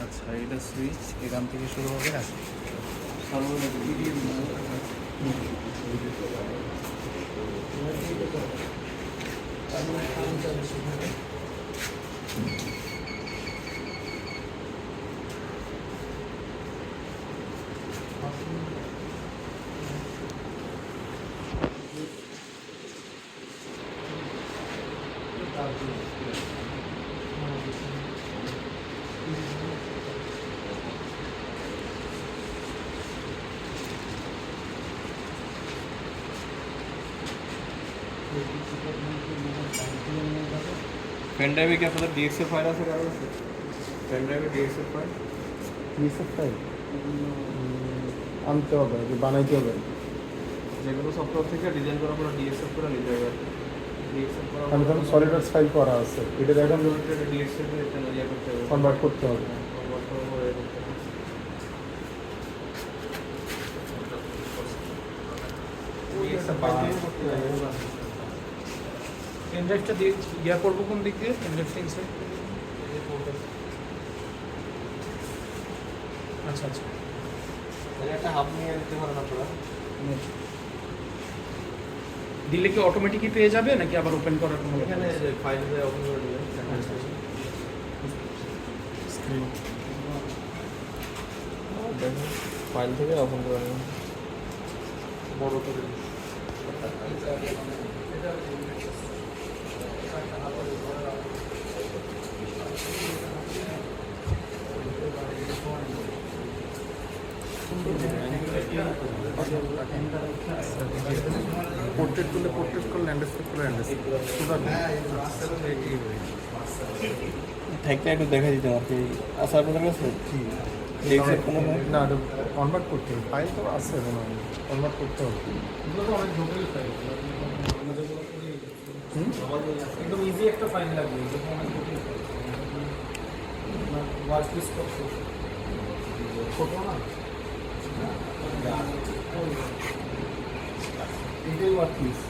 আচ্ছা, এটা সুইচ এখান থেকে শুরু হবে আর পেন ড্রাইভে কি আপনাদের ডিএক্সএল ফাইল আছে কারো কাছে? পেন ড্রাইভে ডিএক্সএল ফাইল ডিএসএফ ফাইল আনতে হবে, বানাইতে হবে। যেগুলো সফটওয়্যার থেকে ডিজাইন করার পর ডিএক্সএল করে নিতে হবে। ডিএক্সএল করার আমি তখন সলিডওয়ার্কস ফাইল করা আছে, এটা এখন ডিএক্সএল এ ইয়ে করতে হবে, কনভার্ট করতে হবে। কনভার্ট করে করতে হবে। ডিএক্সএল ফাইল দিয়ে করতে হবে। পেন ড্রাইভটা দিয়ে ইয়া করবো কোন দিক দিয়ে? পেন ড্রাইভটা ইনসার্ট আচ্ছা আচ্ছা তাহলে একটা হাব নিয়ে দিতে পারেন আপনারা। দিলে কি অটোমেটিকই পেয়ে যাবে নাকি আবার ওপেন করার কোনো এখানে যে ফাইল দিয়ে ওপেন করে দিবেন। স্ক্রিন দেখুন ফাইল থেকে ওপেন করে নেবেন। বড় করে পোর্ট্রেট করলে পোর্ট্রেট করলে ল্যান্ডস্কেপ করলে ল্যান্ডস্কেপ থাকলে একটু দেখা দিতে আর কি। আচ্ছা আপনাদের কাছে ডিএক্সএল কোনো না, কনভার্ট করতে হবে। ফাইল তো আছে, কনভার্ট করতে হবে। এগুলো তো অনেক জটিল ফাইল, একদম ইজি একটা ফাইল লাগবে, যেটা অনেক জটিল ফাইল। ওয়াচ লিস্ট করতে ছোট না, এটাই ওয়াচ লিস্ট।